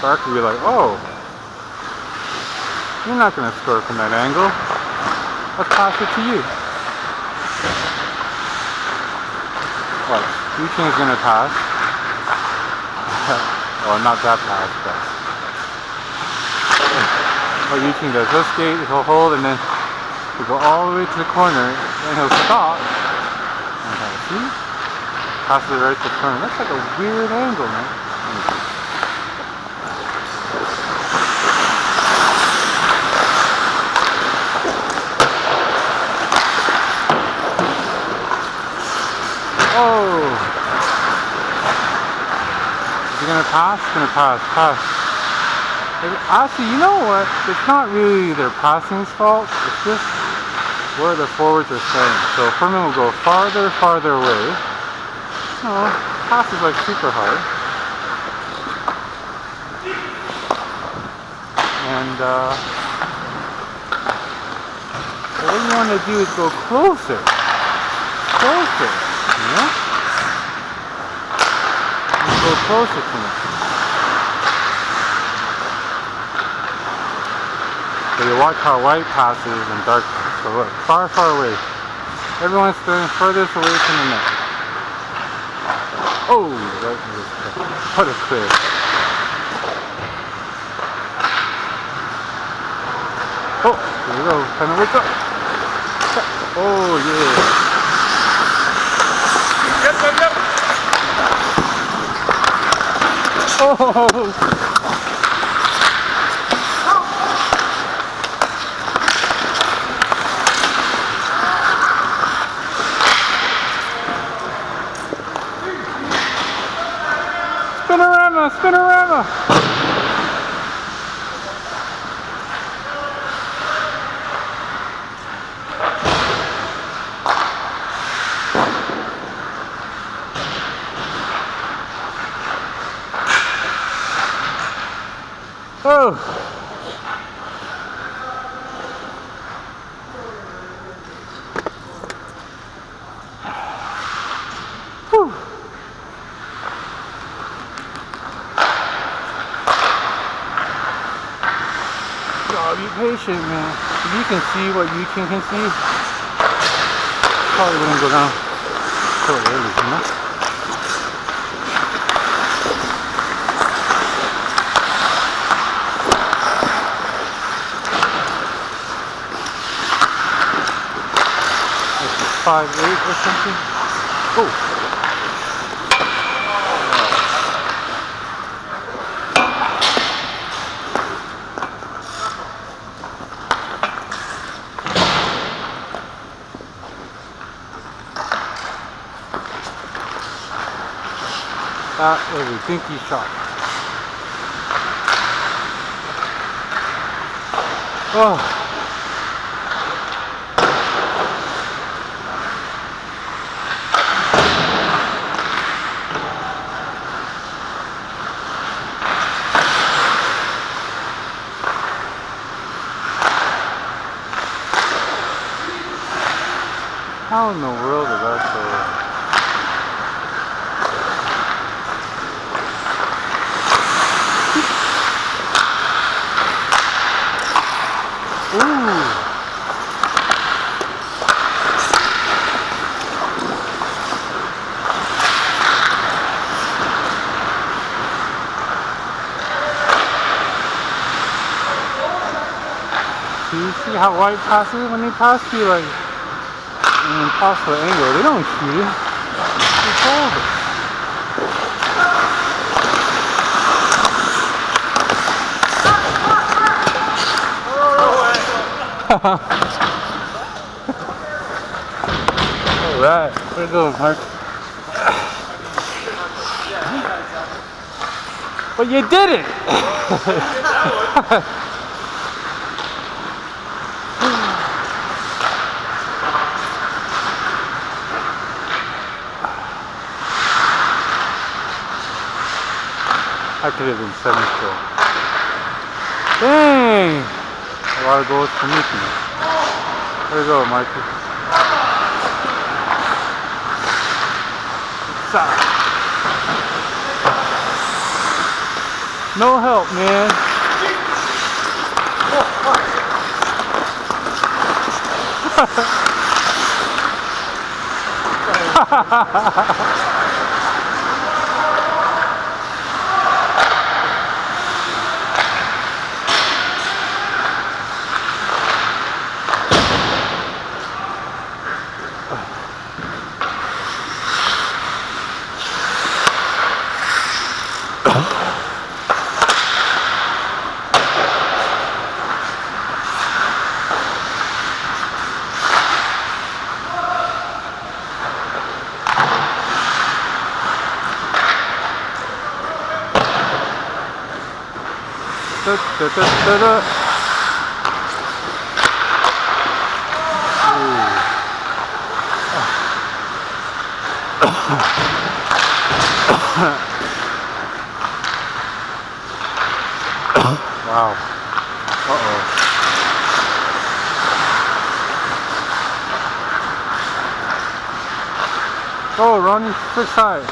Dark will be like, oh, you're not going to score from that angle. Let's pass it to you. What? Yuqing's going to pass. Well, not that pass, but what Yuqing does, he'll skate, he'll hold, and then he'll go all the way to the corner, then he'll stop. Okay, see? Passes it right to the corner. That's like a weird angle, man. Oh! Is he gonna pass? He's gonna pass. Actually, you know what? It's not really their passing's fault. It's just where the forwards are starting. So Furman will go farther away. No, pass is like super hard. And what you want to do is go closer. You know? Go closer to me. So you watch how white passes and dark passes. So look, far away. Everyone's staying furthest away from the net. Oh, what a clear. Oh, here we go. Time to wake up. Oh, yeah. Yep. Oh. Spinorama! Oh! Whew. Oh, be patient, man. If you can see what you can see, probably wouldn't go down so early, you know? Like 5'8" or something. Oh! That was a dinky shot. Oh. How in the world is that so? Ooh. Do you see how white passes when they pass you like an impossible angle? They don't shoot it. They hold it. Alright, where it goes, Mark? But you did it! I could have been 7 still. Dang! A lot of goals for me tonight. There we go, Marcus. No help, man. Wow. Uh-oh. Oh, Ronnie, switch side.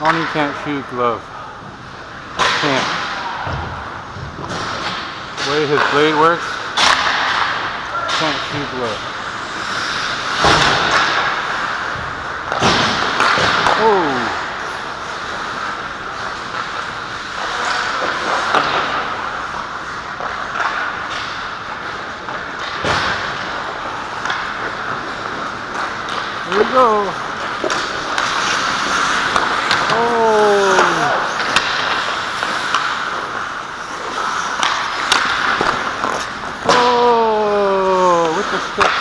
Ronnie can't shoot glove. Can't. The way his blade works, can't shoot glove. Oh. Here we go. Oh. Oh, with the stick.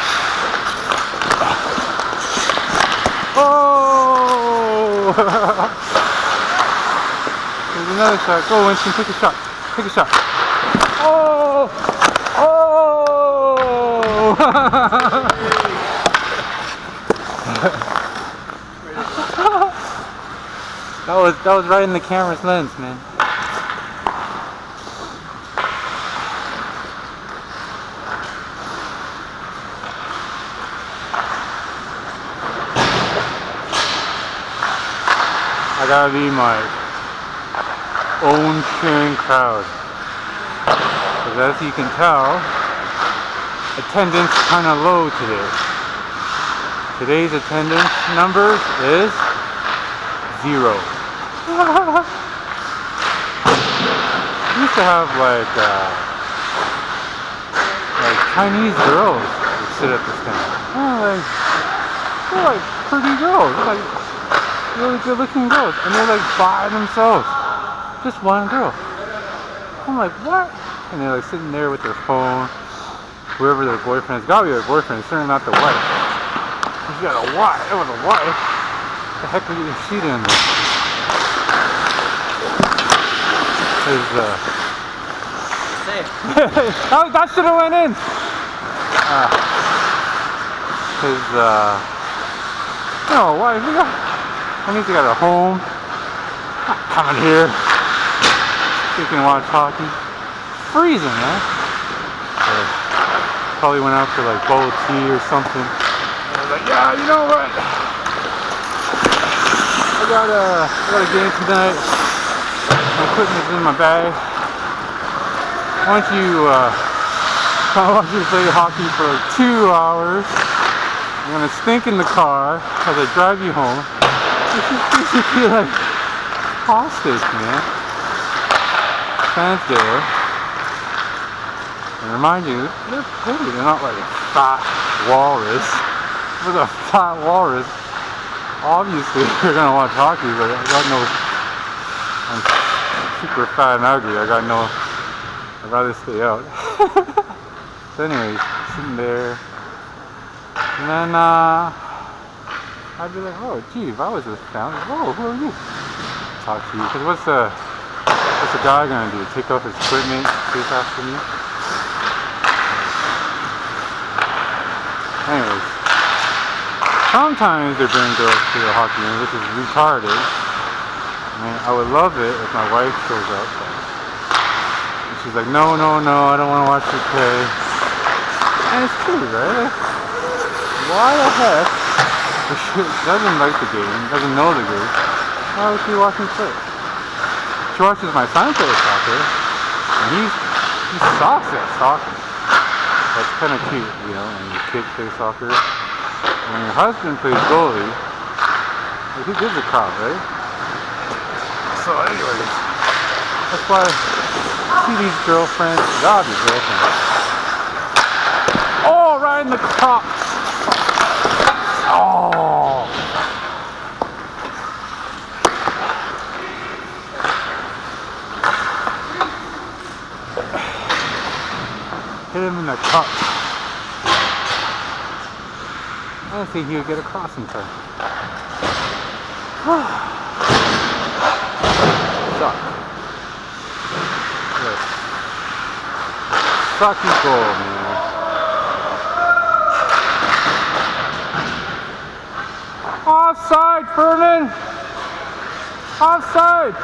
Oh. There's another shot. Go, Winston, take a shot. Take a shot. Oh. Oh. That was right in the camera's lens, man. I gotta be my own cheering crowd. Because as you can tell, attendance kinda low today. Today's attendance numbers is 0. We used to have like Chinese girls that sit at the stand. They're like pretty girls. They're like really good looking girls. And they're like by themselves. Just one girl. I'm like, what? And they're like sitting there with their phone. Whoever their boyfriend is. Gotta be their boyfriend. It's certainly not the wife. She's got a wife. It was a wife. What the heck is she doing there? Oh, that should have went in. No, why? That means he got a home. Not coming here. So you can watch hockey. Freezing, man. Probably went out for like bubble tea or something. I was like, yeah, you know what? I got a game tonight. My equipment's in my bag. Why don't you watch me play hockey for like 2 hours? I'm gonna stink in the car as I drive you home. You should feel like hostage, man. Fans there. And remind you, they're pretty. They're not like a fat walrus. With a fat walrus, obviously they're gonna watch hockey, but I got no. I'm super fat and ugly. I got no. I'd rather stay out. So anyways, sitting there. And then I'd be like, oh gee, if I was this fan, oh, who are you? Talk to you. Because what's the guy gonna do? Take off his equipment, chase after me? Anyways. Sometimes they bring girls to the hockey game, which is retarded. I mean, I would love it if my wife shows up. And she's like, no, I don't want to watch you play. And it's true, right? Why the heck She doesn't like the game, doesn't know the game. Why would she watch me play? She watches my son play soccer, and he sucks at soccer. That's kind of cute, you know, when your kids play soccer. When your husband plays goalie, like, who gives a crap, right? So anyways, that's why I see these girlfriends, gotta be girlfriends. Oh, right in the crop. Oh. Hit him in the cup. I don't think he would get across in time. Suck. Yes. Sucky goal, man. Offside, Furman! Offside!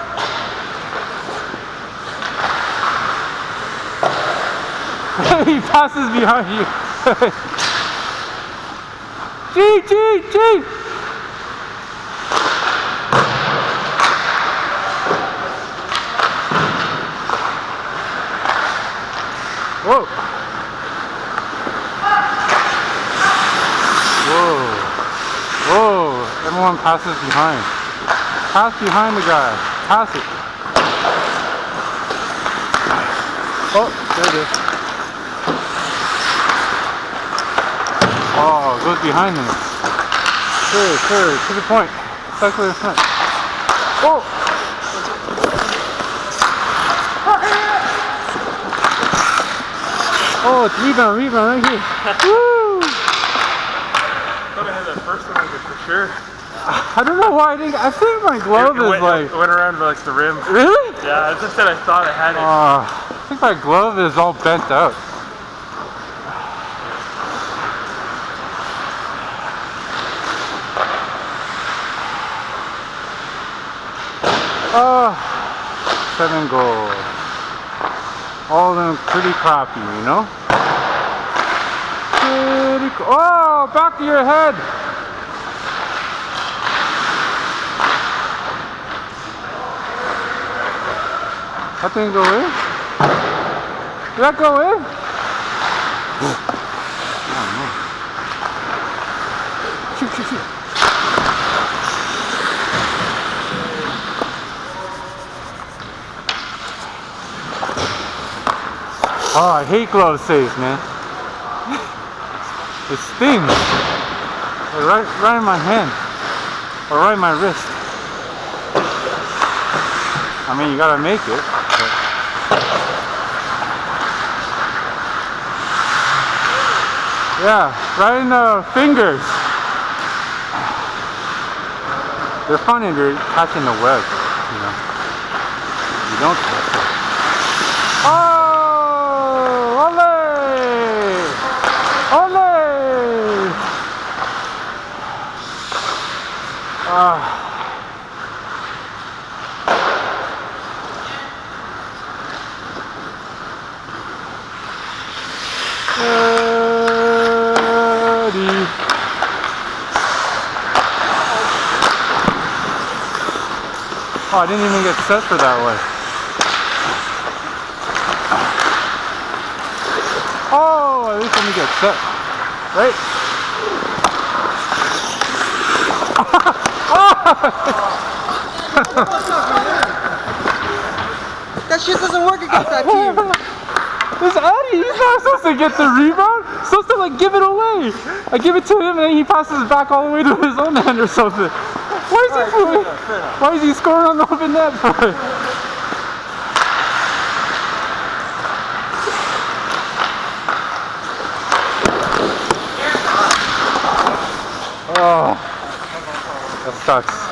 He passes behind you. G! Whoa! Whoa! Everyone passes behind. Pass behind the guy. Pass it. Oh, there it is. Oh, it goes behind him. Sure, to the point. Cycle in front. Oh! Oh, it's rebound right here. Woo! I thought I had that first one for sure. I don't know why I think my glove is like... It went around like the rim. Really? Yeah, I just said I thought I had it. I think my glove is all bent out. Oh, 7 goals. All of them pretty crappy, you know? Oh, back of your head! That didn't go in? Did that go in? I don't know. Shoot. Oh, I hate glove saves, man. It stings. Right in my hand. Or right in my wrist. I mean, you gotta make it. But... yeah, right in the fingers. They're funny, they're catching the web, you know. You don't catch it. Oh! Oh, I didn't even get set for that way. Oh, at least let me get set. Right? That shit doesn't work against that team. This Eddie, he's not supposed to get the rebound. He's supposed to like give it away. I give it to him and then he passes it back all the way to his own end or something. Why is he scoring on the open net for it? Oh, that sucks.